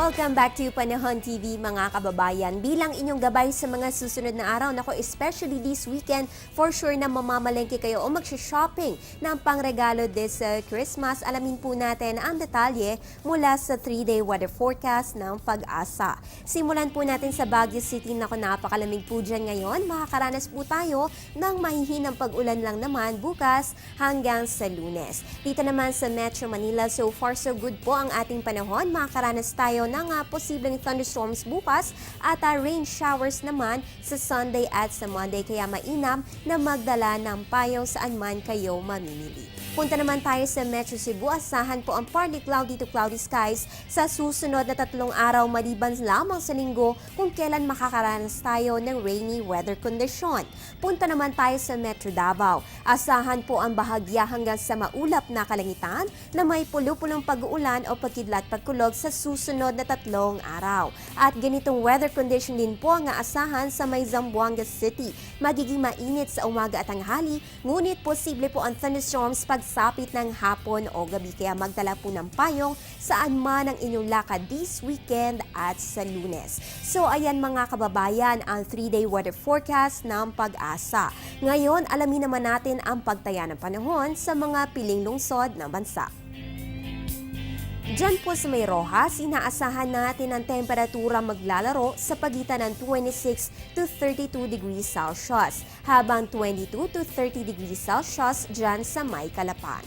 Welcome back to Panahon TV mga kababayan. Bilang inyong gabay sa mga susunod na araw, especially this weekend, for sure na mamamalengke kayo o magsha-shopping ng pangregalo this Christmas. Alamin po natin ang detalye mula sa 3-day weather forecast ng Pag-asa. Simulan po natin sa Baguio City. Napakalamig po dyan ngayon. Makakaranas po tayo ng mahihinang pag-ulan lang naman bukas hanggang sa Lunes. Dito naman sa Metro Manila, so far so good po ang ating panahon. Makakaranas tayo ng posibleng thunderstorms bukas at rain showers naman sa Sunday at sa Monday. Kaya mainam na magdala ng payong saan man kayo mamimili. Punta naman tayo sa Metro Cebu. Asahan po ang partly cloudy to cloudy skies sa susunod na 3 araw maliban lamang sa linggo kung kailan makakaranas tayo ng rainy weather condition. Punta naman tayo sa Metro Davao. Asahan po ang bahagya hanggang sa maulap na kalangitan na may pulo-pulong pag-uulan o pagkidlat-pagkulog sa susunod na 3 araw. At ganitong weather condition din po ang aasahan sa may Zamboanga City. Magiging mainit sa umaga at tanghali, ngunit posible po ang thunderstorms pagsapit ng hapon o gabi. Kaya magdala po ng payong saan man ang inyong lakad this weekend at sa Lunes. So ayan mga kababayan, ang 3-day weather forecast ng Pag-asa. Ngayon, alamin naman natin ang pagtaya ng panahon sa mga piling lungsod ng bansa. Diyan po sa may Rojas, inaasahan natin ang temperatura maglalaro sa pagitan ng 26 to 32 degrees Celsius, habang 22 to 30 degrees Celsius diyan sa may Calapan.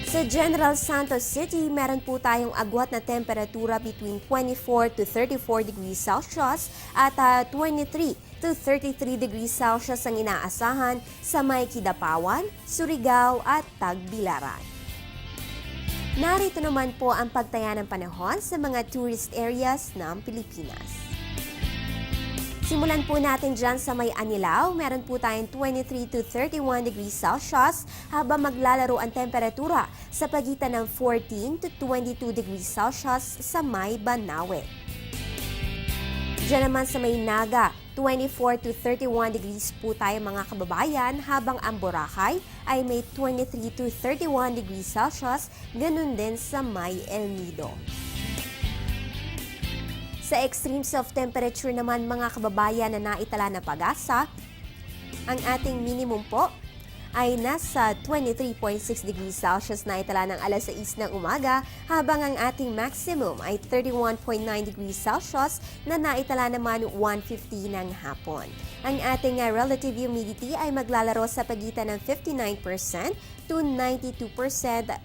Sa General Santos City, meron po tayong agwat na temperatura between 24 to 34 degrees Celsius at 23 to 33 degrees Celsius ang inaasahan sa may Kidapawan, Surigao at Tagbilaran. Narito naman po ang pagtaya ng panahon sa mga tourist areas ng Pilipinas. Simulan po natin dyan sa may Anilao. Meron po tayong 23 to 31 degrees Celsius habang maglalaro ang temperatura sa pagitan ng 14 to 22 degrees Celsius sa may Banawe. Diyan naman sa may Naga, 24 to 31 degrees po tayo mga kababayan, habang ang Boracay ay may 23 to 31 degrees Celsius, ganun din sa may El Nido. Sa extremes of temperature naman mga kababayan na naitala na Pag-asa, ang ating minimum po ay nasa 23.6 degrees Celsius na itala ng alas 6 ng umaga, habang ang ating maximum ay 31.9 degrees Celsius na naitala naman 1:50 ng hapon. Ang ating relative humidity ay maglalaro sa pagitan ng 59% to 92% 11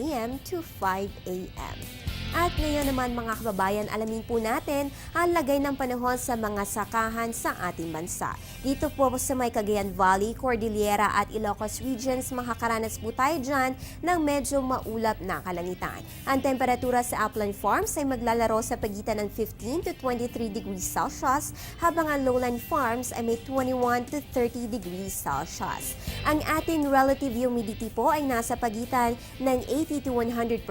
a.m. to 5 a.m. At ngayon naman mga kababayan, alamin po natin ang lagay ng panahon sa mga sakahan sa ating bansa. Dito po sa may Cagayan Valley, Cordillera at Ilocos regions, makakaranas po tayo dyan ng medyo maulap na kalangitan. Ang temperatura sa upland farms ay maglalaro sa pagitan ng 15 to 23 degrees Celsius, habang ang lowland farms ay may 21 to 30 degrees Celsius. Ang ating relative humidity po ay nasa pagitan ng 80 to 100%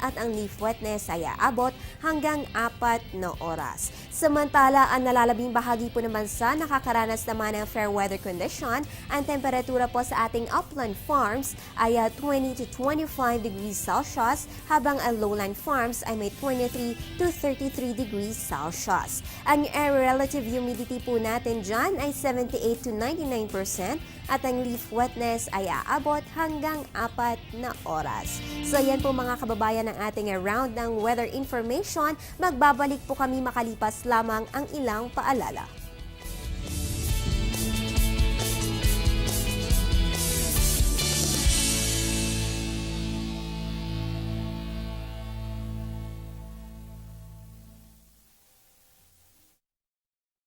at ang leaf wetness ay aabot hanggang 4 na oras. Samantala, ang nalalabing bahagi po naman sa nakakaranas naman ng fair weather condition, ang temperatura po sa ating upland farms ay 20 to 25 degrees Celsius, habang ang lowland farms ay may 23 to 33 degrees Celsius. Ang air relative humidity po natin dyan ay 78 to 99% at ang leaf wetness ay aabot hanggang 4 na oras. So yan po mga kababayan ang ating round ng weather information. Magbabalik po kami makalipas lamang ang ilang paalala.